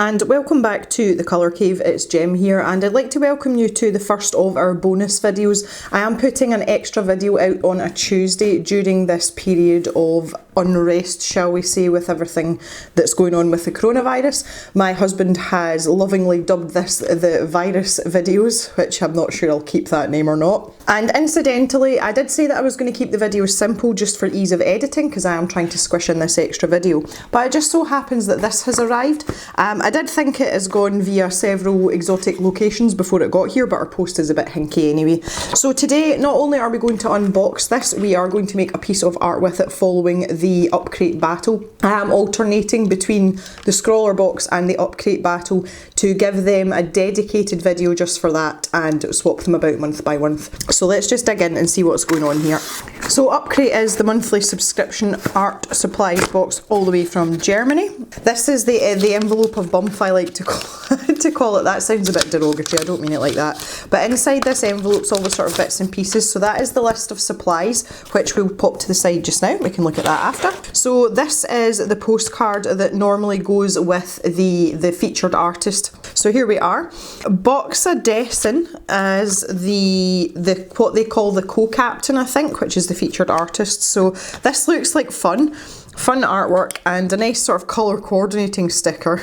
and welcome back to the Colour Cave. It's Jem here, and I'd like to welcome you to the first of our bonus videos. I am putting an extra video out on a Tuesday during this period of unrest, shall we say, with everything that's going on with the coronavirus. My husband has lovingly dubbed this the virus videos, which I'm not sure I'll keep that name or not. And incidentally, I did say that I was going to keep the videos simple just for ease of editing, because I am trying to squish in this extra video. But it just so happens that this has arrived. I did think it has gone via several exotic locations before it got here, but our post is a bit hinky anyway. So today, not only are we going to unbox this, we are going to make a piece of art with it following the upcrate battle. I am alternating between the scroller box and the upcrate battle to give them a dedicated video just for that and swap them about month by month. So let's just dig in and see what's going on here. So Upcrate is the monthly subscription art supplies box all the way from Germany. This is the envelope of bump, I like to call it. That sounds a bit derogatory, I don't mean it like that. But inside this envelope's all the sort of bits and pieces. So that is the list of supplies, which we'll pop to the side just now. We can look at that after. So this is the postcard that normally goes with the featured artist. So here we are. Boxadessen is the what they call the co-captain, I think, which is the featured artist. So this looks like fun artwork and a nice sort of colour coordinating sticker.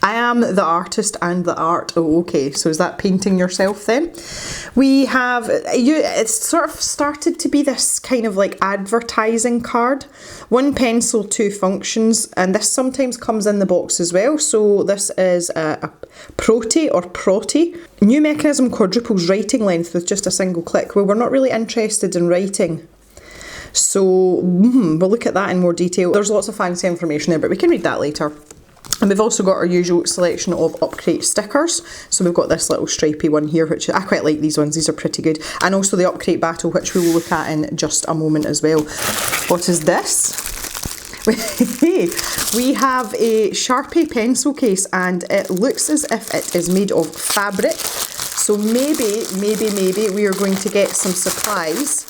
I am the artist and the art. Oh, okay, so is that painting yourself then? We have, it's sort of started to be this kind of like advertising card. 1 pencil, 2 functions, and this sometimes comes in the box as well. So this is a Prote or Prote. New mechanism quadruples writing length with just a single click. Well, we're not really interested in writing. So we'll look at that in more detail. There's lots of fancy information there, but we can read that later. And we've also got our usual selection of Upcrate stickers. So we've got this little stripy one here, which I quite like these ones. These are pretty good. And also the Upcrate battle, which we will look at in just a moment as well. What is this? We have a Sharpie pencil case, and it looks as if it is made of fabric. So maybe we are going to get some supplies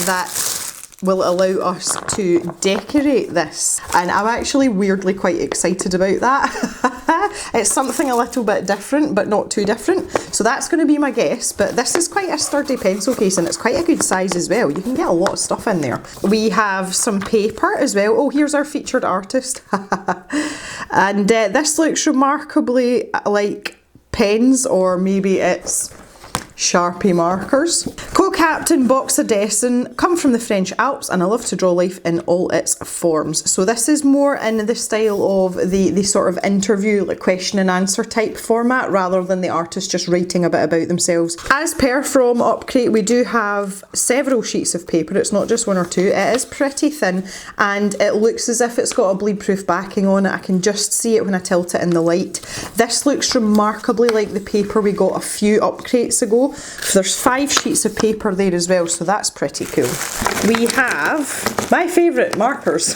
that will allow us to decorate this, and I'm actually weirdly quite excited about that. It's something a little bit different, but not too different, so that's going to be my guess. But this is quite a sturdy pencil case, and it's quite a good size as well. You can get a lot of stuff in there. We have some paper as well. Oh, here's our featured artist. And this looks remarkably like pens, or maybe it's Sharpie markers. Co-captain Boxadessen, come from the French Alps, and I love to draw life in all its forms. So this is more in the style of the sort of interview, like question and answer type format, rather than the artist just writing a bit about themselves. As per from Upcrate, we do have several sheets of paper. It's not just 1 or 2. It is pretty thin, and it looks as if it's got a bleed-proof backing on it. I can just see it when I tilt it in the light. This looks remarkably like the paper we got a few Upcrates ago. There's 5 sheets of paper there as well, so that's pretty cool. We have my favourite, markers.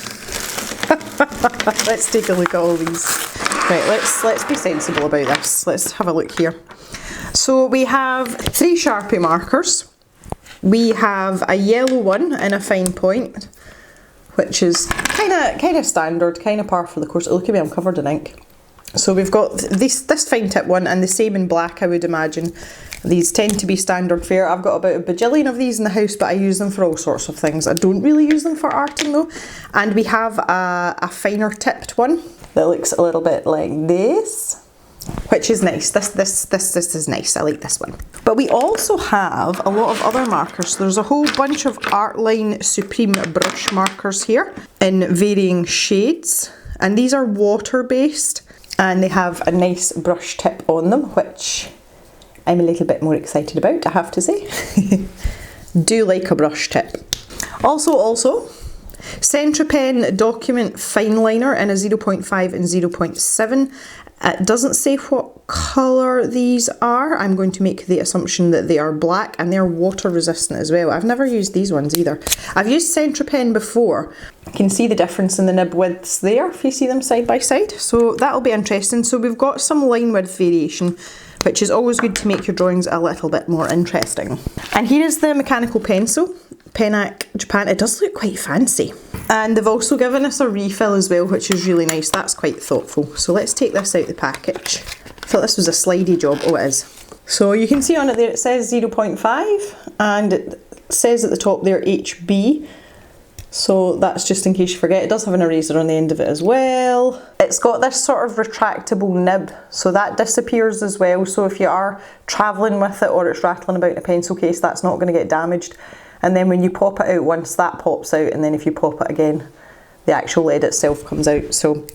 Let's take a look at all these. Right, let's be sensible about this. Let's have a look here. So we have 3 Sharpie markers. We have a yellow one in a fine point, which is kind of standard, kind of par for the course. Look at me, I'm covered in ink. So we've got this fine tip one, and the same in black, I would imagine. These tend to be standard fare. I've got about a bajillion of these in the house, but I use them for all sorts of things. I don't really use them for arting though. And we have a finer tipped one that looks a little bit like this, which is nice. This is nice. I like this one. But we also have a lot of other markers. There's a whole bunch of Artline Supreme brush markers here in varying shades, and these are water based, and they have a nice brush tip on them, which I'm a little bit more excited about, I have to say. Do like a brush tip. Also, Centripen document fine liner in a 0.5 and 0.7. It doesn't say what colour these are. I'm going to make the assumption that they are black, and they're water resistant as well. I've never used these ones either. I've used Centripen before. You can see the difference in the nib widths there if you see them side by side. So that'll be interesting. So we've got some line width variation, which is always good to make your drawings a little bit more interesting. And here is the mechanical pencil, Pennac Japan. It does look quite fancy. And they've also given us a refill as well, which is really nice. That's quite thoughtful. So let's take this out of the package. I thought this was a slidey job. Oh, it is. So you can see on it there it says 0.5 and it says at the top there HB. So that's just in case you forget. It does have an eraser on the end of it as well. It's got this sort of retractable nib, so that disappears as well. So if you are travelling with it or it's rattling about in a pencil case, that's not going to get damaged. And then when you pop it out once, that pops out, and then if you pop it again, the actual lead itself comes out. So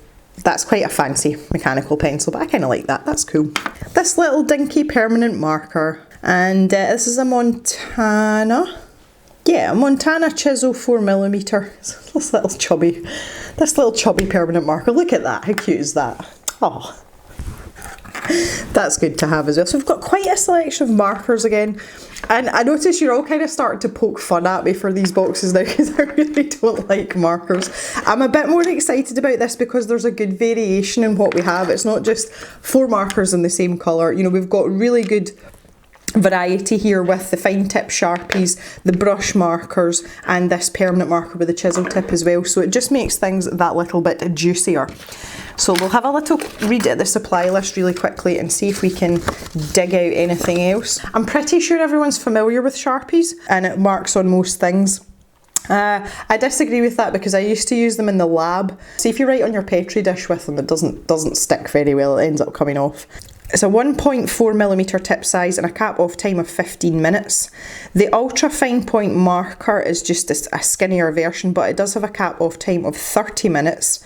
that's quite a fancy mechanical pencil, but I kind of like that. That's cool. This little dinky permanent marker, and this is a Montana. Yeah, a Montana Chisel 4mm. This little chubby permanent marker. Look at that. How cute is that? Oh, that's good to have as well. So we've got quite a selection of markers again. And I notice you're all kind of starting to poke fun at me for these boxes now because I really don't like markers. I'm a bit more excited about this because there's a good variation in what we have. It's not just 4 markers in the same colour. You know, we've got really good variety here with the fine tip Sharpies, the brush markers, and this permanent marker with the chisel tip as well. So it just makes things that little bit juicier. So we'll have a little read at the supply list really quickly and see if we can dig out anything else. I'm pretty sure everyone's familiar with Sharpies and it marks on most things. I disagree with that because I used to use them in the lab. See, if you write on your Petri dish with them, it doesn't stick very well. It ends up coming off. It's a 1.4mm tip size and a cap off time of 15 minutes. The ultra fine point marker is just a skinnier version, but it does have a cap off time of 30 minutes.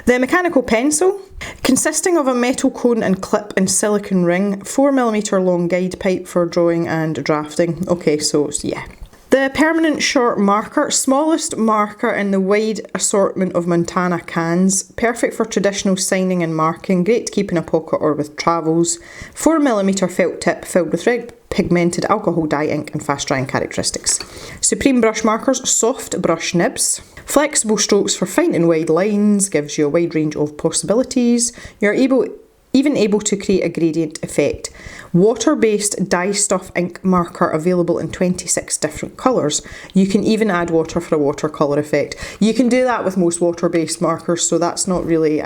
The mechanical pencil, consisting of a metal cone and clip and silicone ring, 4mm long guide pipe for drawing and drafting. Okay, so yeah. The permanent short marker, smallest marker in the wide assortment of Montana cans, perfect for traditional signing and marking, great to keep in a pocket or with travels, 4mm felt tip filled with red pigmented alcohol dye ink and fast drying characteristics. Supreme brush markers, soft brush nibs, flexible strokes for fine and wide lines, gives you a wide range of possibilities. You're even able to create a gradient effect. Water-based dye stuff ink marker available in 26 different colours. You can even add water for a watercolour effect. You can do that with most water-based markers, so that's not really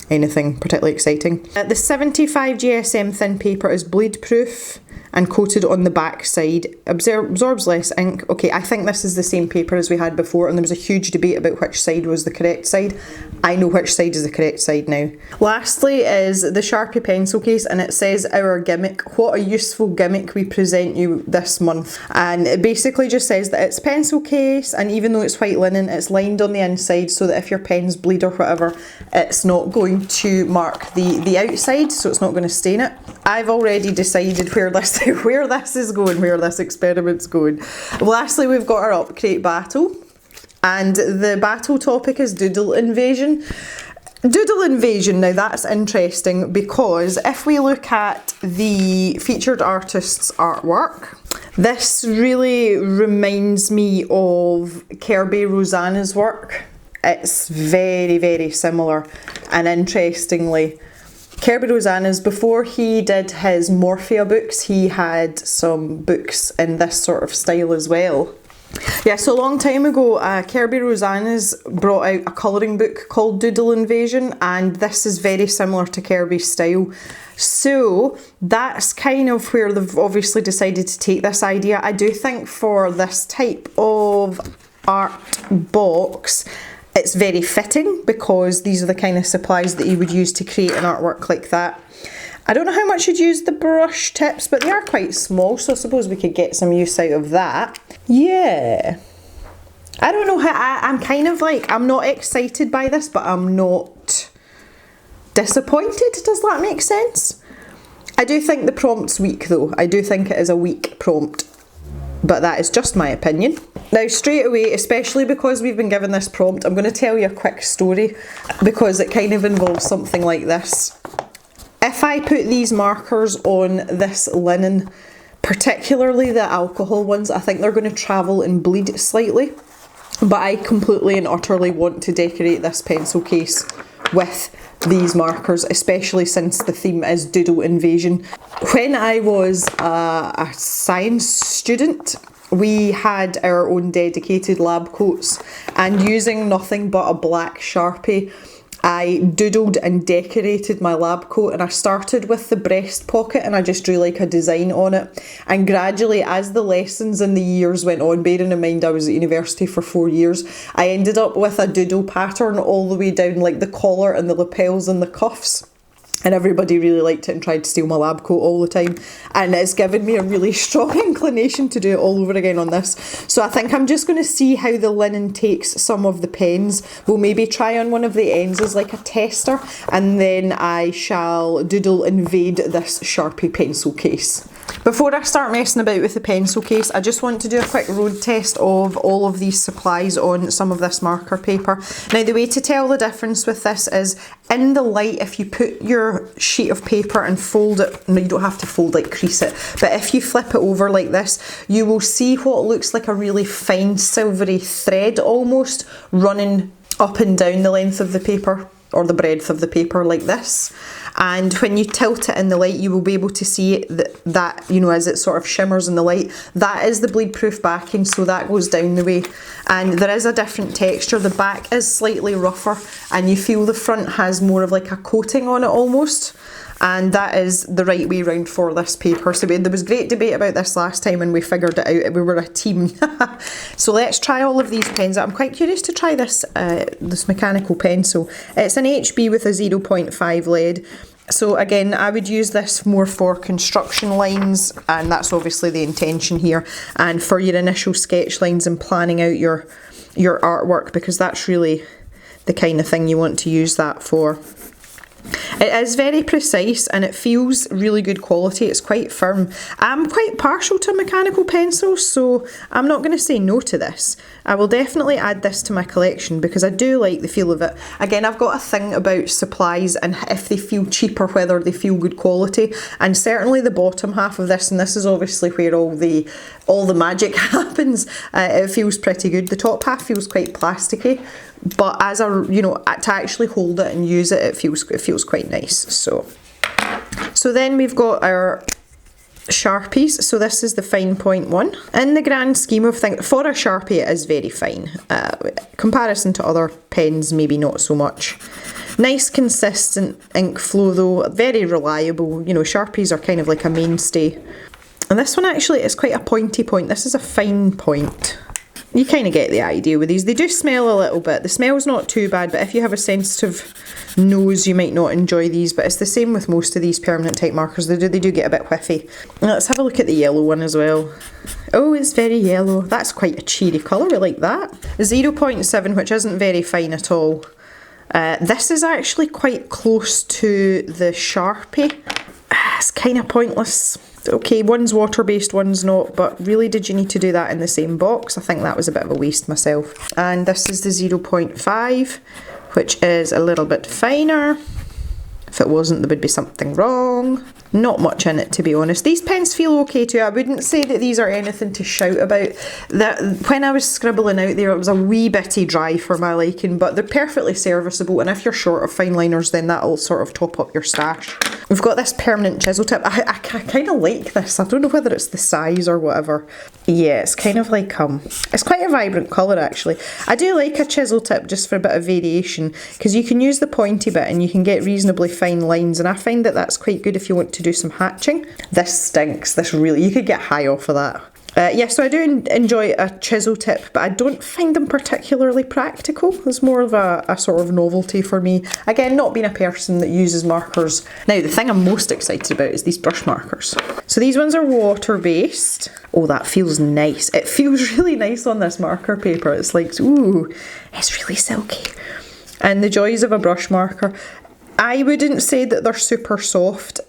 anything particularly exciting. The 75 GSM thin paper is bleed proof and coated on the back side, absorbs less ink. Okay, I think this is the same paper as we had before and there was a huge debate about which side was the correct side. I know which side is the correct side now. Lastly is the Sharpie pencil case and it says our gimmick. What a useful gimmick we present you this month. And it basically just says that it's a pencil case and even though it's white linen, it's lined on the inside so that if your pens bleed or whatever, it's not going to mark the outside, so it's not going to stain it. I've already decided where this is going, where this experiment's going. Lastly, we've got our upcrate battle. And the battle topic is Doodle Invasion. Doodle Invasion, now that's interesting because if we look at the featured artist's artwork, this really reminds me of Kirby Rosanna's work. It's very, very similar, and interestingly, Kirby Rosanna's, before he did his Morphia books, he had some books in this sort of style as well. Yeah, so a long time ago, Kirby Rosanna's brought out a colouring book called Doodle Invasion, and this is very similar to Kirby's style. So that's kind of where they've obviously decided to take this idea. I do think for this type of art box, it's very fitting because these are the kind of supplies that you would use to create an artwork like that. I don't know how much you'd use the brush tips, but they are quite small, so I suppose we could get some use out of that. Yeah. I don't know how, I'm kind of like, I'm not excited by this, but I'm not disappointed. Does that make sense? I do think the prompt's weak though. I do think it is a weak prompt, but that is just my opinion. Now straight away, especially because we've been given this prompt, I'm going to tell you a quick story because it kind of involves something like this. If I put these markers on this linen, particularly the alcohol ones, I think they're going to travel and bleed slightly. But I completely and utterly want to decorate this pencil case with these markers, especially since the theme is Doodle Invasion. When I was a science student, we had our own dedicated lab coats, and using nothing but a black Sharpie, I doodled and decorated my lab coat, and I started with the breast pocket and I just drew like a design on it, and gradually as the lessons and the years went on, bearing in mind I was at university for 4 years, I ended up with a doodle pattern all the way down like the collar and the lapels and the cuffs. And everybody really liked it and tried to steal my lab coat all the time. And it's given me a really strong inclination to do it all over again on this. So I think I'm just going to see how the linen takes some of the pens. We'll maybe try on one of the ends as like a tester. And then I shall doodle invade this Sharpie pencil case. Before I start messing about with the pencil case, I just want to do a quick road test of all of these supplies on some of this marker paper. Now, the way to tell the difference with this is in the light, if you put your sheet of paper and fold it, no, you don't have to fold, like crease it, but if you flip it over like this, you will see what looks like a really fine silvery thread almost running up and down the length of the paper, or the breadth of the paper like this. And when you tilt it in the light, you will be able to see that, you know, as it sort of shimmers in the light, that is the bleed proof backing, so that goes down the way. And there is a different texture. The back is slightly rougher and you feel the front has more of like a coating on it almost. And that is the right way round for this paper. So there was great debate about this last time and we figured it out. We were a team. So let's try all of these pens. I'm quite curious to try this mechanical pencil. It's an HB with a 0.5 lead. So again, I would use this more for construction lines, and that's obviously the intention here, and for your initial sketch lines and planning out your artwork, because that's really the kind of thing you want to use that for. It is very precise and it feels really good quality. It's quite firm. I'm quite partial to mechanical pencils, so I'm not going to say no to this. I will definitely add this to my collection because I do like the feel of it. Again, I've got a thing about supplies and if they feel cheap or whether they feel good quality, and certainly the bottom half of this, and this is obviously where all the magic happens, it feels pretty good. The top half feels quite plasticky, but as a, you know, to actually hold it and use it, it feels quite nice. So then we've got our Sharpies. So this is the fine point one. In the grand scheme of things, for a Sharpie it is very fine. Comparison to other pens, maybe not so much. Nice consistent ink flow though, very reliable. You know, Sharpies are kind of like a mainstay. And this one actually is quite a pointy point. This is a fine point. You kind of get the idea with these. They do smell a little bit. The smell's not too bad, but if you have a sensitive nose, you might not enjoy these. But it's the same with most of these permanent type markers. They do get a bit whiffy. Let's have a look at the yellow one as well. Oh, it's very yellow. That's quite a cheery colour. I like that. 0.7, which isn't very fine at all. This is actually quite close to the Sharpie. It's kind of pointless. Okay, one's water-based, one's not, but really did you need to do that in the same box? I think that was a bit of a waste myself. And this is the 0.5, which is a little bit finer. If it wasn't, there would be something wrong. Not much in it, to be honest. These pens feel okay too. I wouldn't say that these are anything to shout about. When I was scribbling out there, it was a wee bitty dry for my liking, but they're perfectly serviceable, and if you're short of fine liners, then that'll sort of top up your stash. We've got this permanent chisel tip. I kind of like this. I don't know whether it's the size or whatever. Yeah, it's kind of like, it's quite a vibrant colour actually. I do like a chisel tip just for a bit of variation, because you can use the pointy bit and you can get reasonably fine lines, and I find that that's quite good if you want to do some hatching. This stinks. This really, you could get high off of that. Yeah, so I do enjoy a chisel tip, but I don't find them particularly practical. It's more of a sort of novelty for me. Again, not being a person that uses markers. Now, the thing I'm most excited about is these brush markers. So these ones are water-based. Oh, that feels nice. It feels really nice on this marker paper. It's like, ooh, it's really silky. And the joys of a brush marker. I wouldn't say that they're super soft.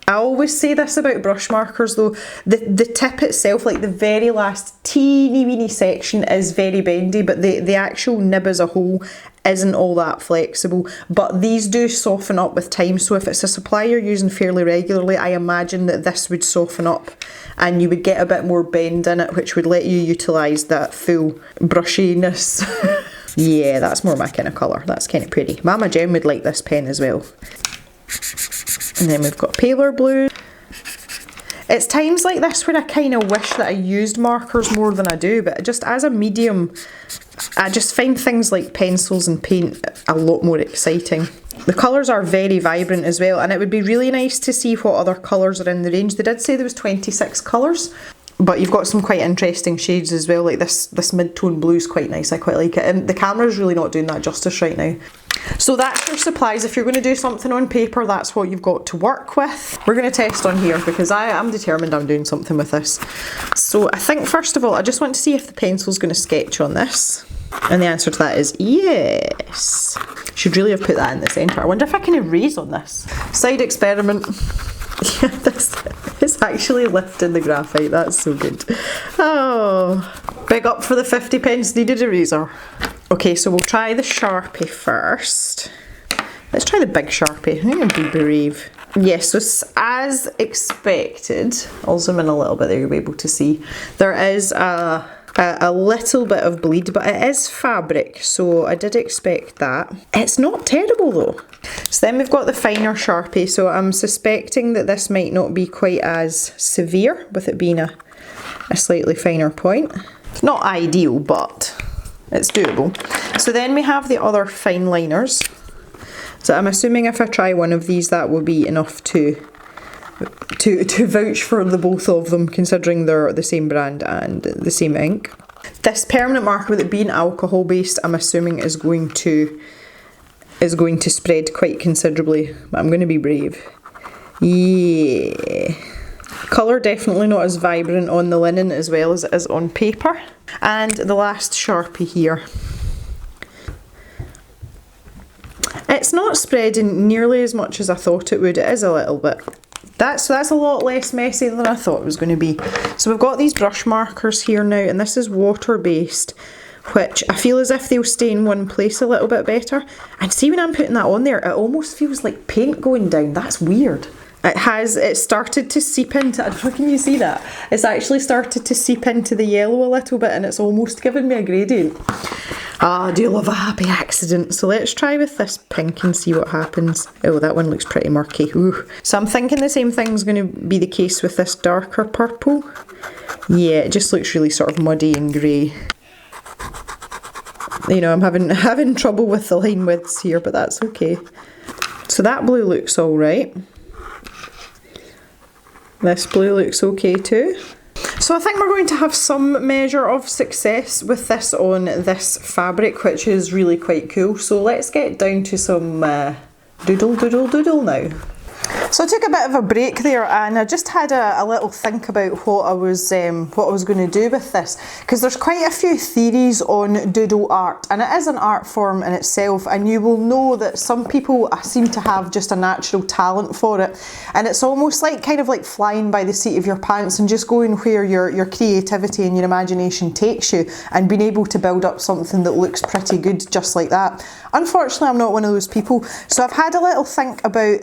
I always say this about brush markers though, the tip itself, like the very last teeny weeny section is very bendy, but the actual nib as a whole isn't all that flexible. But these do soften up with time, so if it's a supply you're using fairly regularly, I imagine that this would soften up and you would get a bit more bend in it, which would let you utilise that full brushiness. Yeah, that's more my kind of colour. That's kind of pretty. Mama Jem would like this pen as well. And then we've got paler blue. It's times like this where I kind of wish that I used markers more than I do, but just as a medium, I just find things like pencils and paint a lot more exciting. The colours are very vibrant as well, and it would be really nice to see what other colours are in the range. They did say there was 26 colours, but you've got some quite interesting shades as well, like this mid-tone blue is quite nice, I quite like it, and the camera's really not doing that justice right now. So that's your supplies. If you're going to do something on paper, that's what you've got to work with. We're going to test on here because I'm determined I'm doing something with this. So I think first of all, I just want to see if the pencil's going to sketch on this. And the answer to that is yes. Should really have put that in the centre. I wonder if I can erase on this. Side experiment. Yeah, this is actually lifting the graphite. That's so good. Oh, big up for the 50 pence needed eraser. Okay, so we'll try the Sharpie first. Let's try the big Sharpie. I think I'll be brave. Yes, so as expected, I'll zoom in a little bit there, you'll be able to see. There is a little bit of bleed, but it is fabric, so I did expect that. It's not terrible though. So then we've got the finer Sharpie, so I'm suspecting that this might not be quite as severe, with it being a slightly finer point. It's not ideal, but it's doable. So then we have the other fine liners. So I'm assuming if I try one of these, that will be enough to vouch for the both of them, considering they're the same brand and the same ink. This permanent marker, with it being alcohol based, I'm assuming is going to spread quite considerably, but I'm going to be brave. Yeah. Colour definitely not as vibrant on the linen as well as it is on paper. And the last Sharpie here. It's not spreading nearly as much as I thought it would. It is a little bit. That's a lot less messy than I thought it was going to be. So we've got these brush markers here now, and this is water based, which I feel as if they'll stay in one place a little bit better. And see, when I'm putting that on there, it almost feels like paint going down. That's weird. It started to seep into, I don't know, can you see that? It's actually started to seep into the yellow a little bit, and it's almost given me a gradient. Ah, do you love a happy accident? So let's try with this pink and see what happens. Oh, that one looks pretty murky. Ooh. So I'm thinking the same thing's going to be the case with this darker purple. Yeah, it just looks really sort of muddy and grey. You know, I'm having trouble with the line widths here, but that's okay. So that blue looks alright. This blue looks okay too. So I think we're going to have some measure of success with this on this fabric, which is really quite cool. So let's get down to some doodle now. So I took a bit of a break there, and I just had a little think about what I was going to do with this, because there's quite a few theories on doodle art, and it is an art form in itself, and you will know that some people seem to have just a natural talent for it, and it's almost like kind of like flying by the seat of your pants and just going where your creativity and your imagination takes you, and being able to build up something that looks pretty good just like that. Unfortunately, I'm not one of those people, so I've had a little think about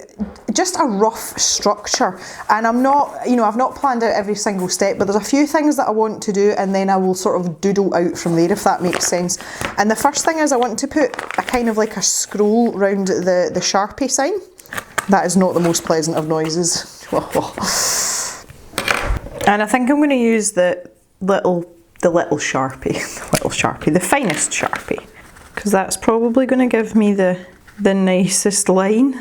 just a rough structure, and I'm not, you know, I've not planned out every single step, but there's a few things that I want to do, and then I will sort of doodle out from there, if that makes sense. And the first thing is I want to put a kind of like a scroll round the Sharpie sign. That is not the most pleasant of noises. And I think I'm going to use the little Sharpie, the finest Sharpie, because that's probably going to give me the nicest line.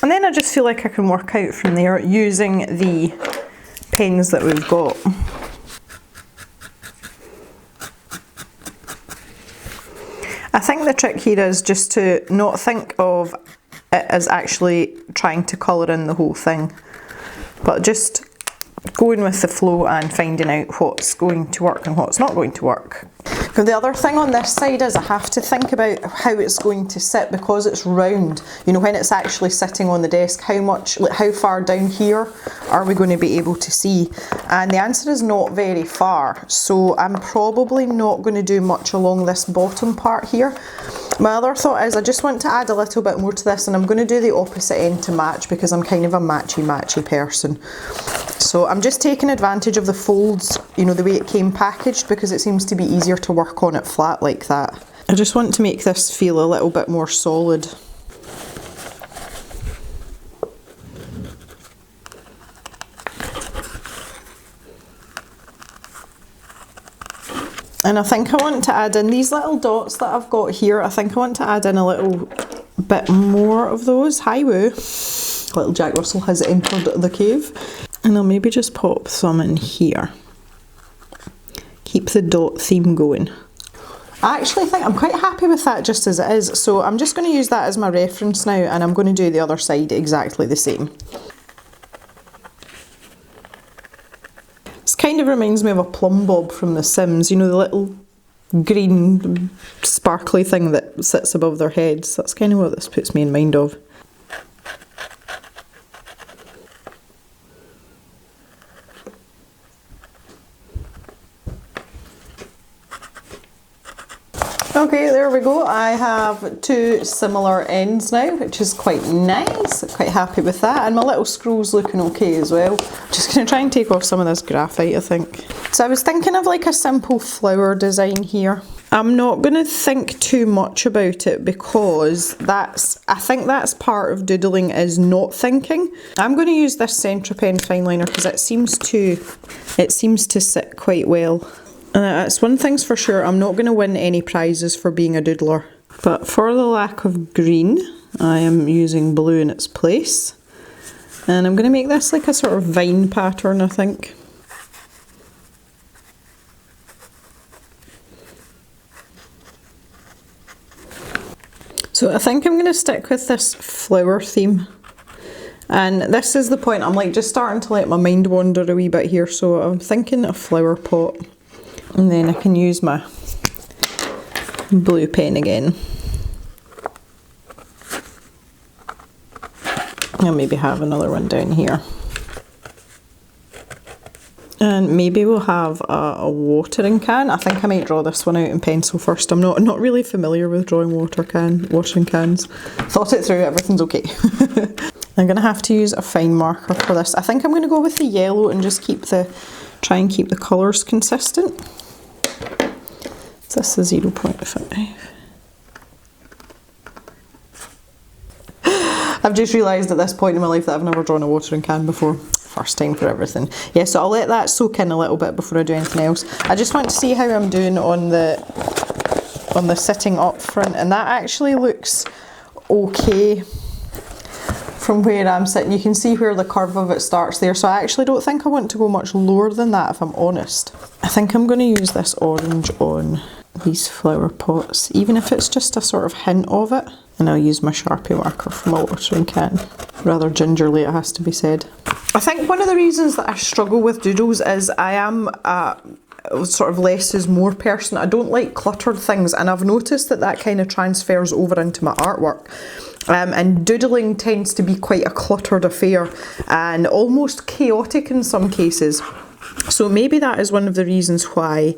And then I just feel like I can work out from there using the pens that we've got. I think the trick here is just to not think of it as actually trying to colour in the whole thing, but just going with the flow and finding out what's going to work and what's not going to work. Now the other thing on this side is I have to think about how it's going to sit, because it's round. You know, when it's actually sitting on the desk, how far down here are we going to be able to see? And the answer is not very far, so I'm probably not going to do much along this bottom part here. My other thought is I just want to add a little bit more to this, and I'm going to do the opposite end to match, because I'm kind of a matchy person. So I'm just taking advantage of the folds, you know, the way it came packaged, because it seems to be easier to work on it flat like that. I just want to make this feel a little bit more solid. And I think I want to add in these little dots that I've got here. I think I want to add in a little bit more of those. Hi woo. Little Jack Russell has entered the cave. And I'll maybe just pop some in here. Keep the dot theme going. I actually think I'm quite happy with that just as it is. So I'm just going to use that as my reference now, and I'm going to do the other side exactly the same. This kind of reminds me of a plumb bob from The Sims, you know, the little green sparkly thing that sits above their heads. That's kind of what this puts me in mind of. Okay, there we go. I have two similar ends now, which is quite nice. I'm quite happy with that. And my little screw's looking okay as well. Just going to try and take off some of this graphite, I think. So I was thinking of like a simple flower design here. I'm not going to think too much about it because I think that's part of doodling, is not thinking. I'm going to use this Centra Pen fine liner because it seems to sit quite well. It's one thing's for sure, I'm not going to win any prizes for being a doodler. But for the lack of green, I am using blue in its place. And I'm going to make this like a sort of vine pattern, I think. So I think I'm going to stick with this flower theme. And this is the point, I'm like just starting to let my mind wander a wee bit here, so I'm thinking a flower pot. And then I can use my blue pen again. I'll maybe have another one down here. And maybe we'll have a watering can. I think I might draw this one out in pencil first. I'm not really familiar with drawing watering cans. Thought it through, everything's okay. I'm going to have to use a fine marker for this. I think I'm going to go with the yellow and just try and keep the colours consistent. This is 0.5. I've just realised at this point in my life that I've never drawn a watering can before. First time for everything. Yeah, so I'll let that soak in a little bit before I do anything else. I just want to see how I'm doing on the sitting up front, and that actually looks okay from where I'm sitting. You can see where the curve of it starts there, so I actually don't think I want to go much lower than that, if I'm honest. I think I'm going to use this orange on these flower pots, even if it's just a sort of hint of it. And I'll use my Sharpie marker from my watering can. Rather gingerly, it has to be said. I think one of the reasons that I struggle with doodles is I am sort of less is more person. I don't like cluttered things, and I've noticed that kind of transfers over into my artwork. And doodling tends to be quite a cluttered affair and almost chaotic in some cases. So maybe that is one of the reasons why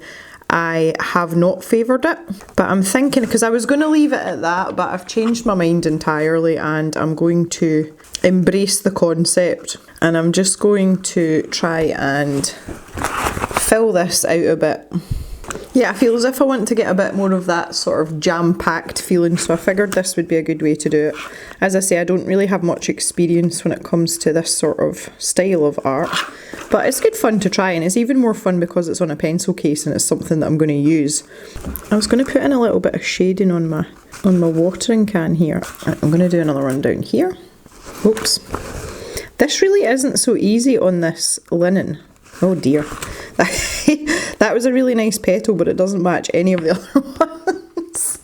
I have not favoured it. But I'm thinking, because I was going to leave it at that, but I've changed my mind entirely and I'm going to embrace the concept. And I'm just going to try and fill this out a bit. Yeah, I feel as if I want to get a bit more of that sort of jam-packed feeling, so I figured this would be a good way to do it. As I say, I don't really have much experience when it comes to this sort of style of art, but it's good fun to try, and it's even more fun because it's on a pencil case and it's something that I'm going to use. I was going to put in a little bit of shading on my watering can here. I'm going to do another one down here. Oops. This really isn't so easy on this linen. Oh dear. That was a really nice petal, but it doesn't match any of the other ones.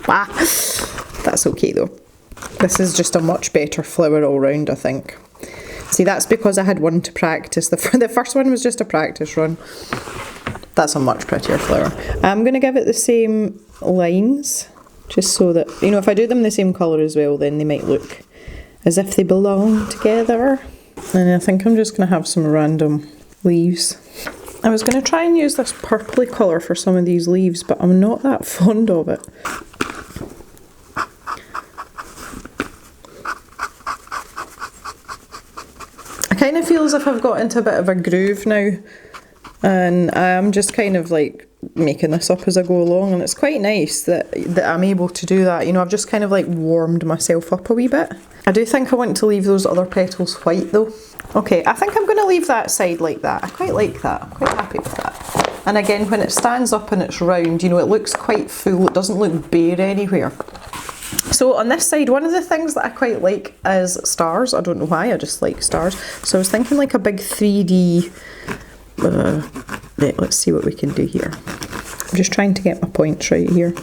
That's okay though. This is just a much better flower all round, I think. See, that's because I had one to practice. The first one was just a practice run. That's a much prettier flower. I'm going to give it the same lines, just so that, you know, if I do them the same colour as well, then they might look as if they belong together. And I think I'm just going to have some random leaves. I was going to try and use this purpley colour for some of these leaves, but I'm not that fond of it. I kind of feel as if I've got into a bit of a groove now, and I'm just kind of like making this up as I go along, and it's quite nice that I'm able to do that. You know, I've just kind of like warmed myself up a wee bit. I do think I want to leave those other petals white though. Okay, I think I'm going to leave that side like that. I quite like that. I'm quite happy with that. And again, when it stands up and it's round, you know, it looks quite full, it doesn't look bare anywhere. So on this side, one of the things that I quite like is stars. I don't know why, I just like stars. So I was thinking like a big 3D, let's see what we can do here. I'm just trying to get my points right here.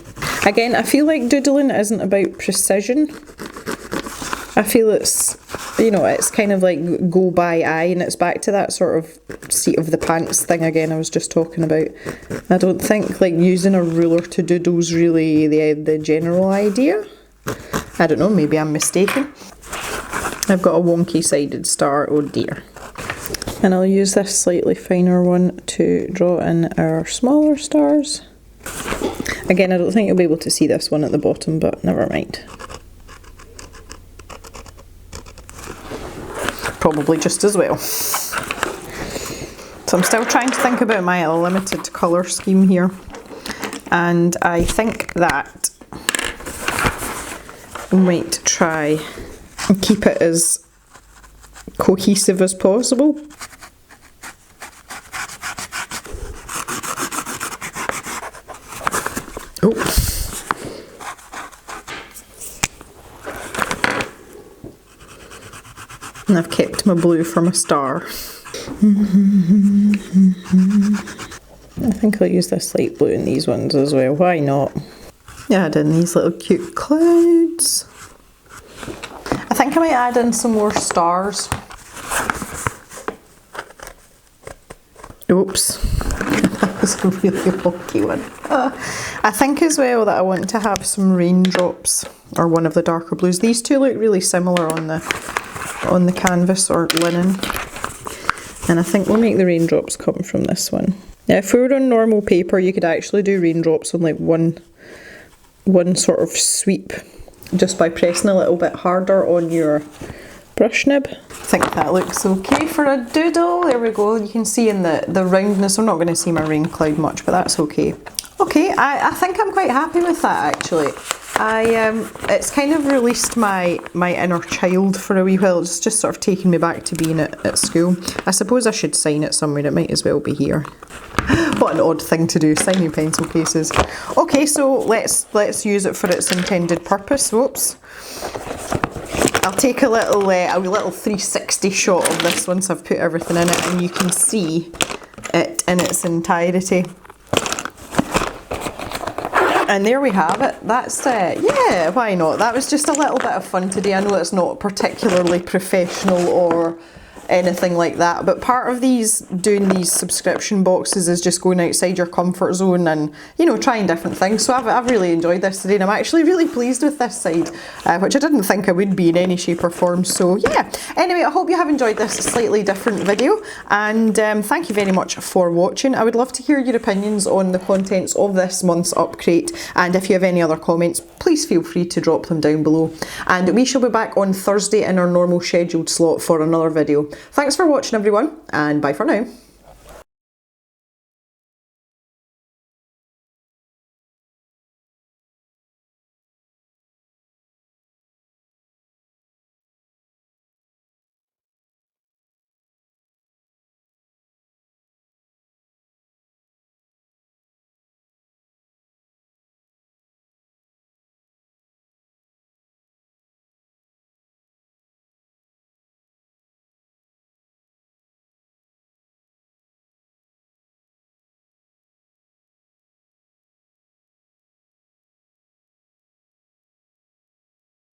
Again, I feel like doodling isn't about precision. I feel it's, you know, it's kind of like go by eye, and it's back to that sort of seat of the pants thing again I was just talking about. I don't think like using a ruler to doodle's really the general idea. I don't know, maybe I'm mistaken. I've got a wonky sided star, oh dear. And I'll use this slightly finer one to draw in our smaller stars. Again, I don't think you'll be able to see this one at the bottom, but never mind. Probably just as well. So I'm still trying to think about my limited colour scheme here, and I think that I might try and keep it as cohesive as possible. Oh. And I've kept my blue for my star. I think I'll use this light blue in these ones as well, why not? Add in these little cute clouds. I think I might add in some more stars. Oops, that was a really bulky one. I think as well that I want to have some raindrops, or one of the darker blues. These two look really similar on the canvas or linen, and I think we'll make the raindrops come from this one. Now if we were on normal paper, you could actually do raindrops on like one sort of sweep, just by pressing a little bit harder on your brush nib. I think that looks okay for a doodle. There we go, you can see in the roundness. I'm not going to see my rain cloud much, but that's okay. Okay, I think I'm quite happy with that actually. It's kind of released my inner child for a wee while. It's just sort of taken me back to being at school. I suppose I should sign it somewhere. It might as well be here. What an odd thing to do, signing pencil cases. Okay, so let's use it for its intended purpose. Whoops. I'll take a little 360 shot of this once I've put everything in it, and you can see it in its entirety. And there we have it. That's it. Yeah, why not? That was just a little bit of fun today. I know it's not particularly professional or anything like that, but part of doing these subscription boxes is just going outside your comfort zone and, you know, trying different things. So I've really enjoyed this today, and I'm actually really pleased with this side, which I didn't think I would be in any shape or form. So yeah, anyway, I hope you have enjoyed this slightly different video, and thank you very much for watching. I would love to hear your opinions on the contents of this month's Upcrate, and if you have any other comments, please feel free to drop them down below. And we shall be back on Thursday in our normal scheduled slot for another video. Thanks for watching everyone, and bye for now.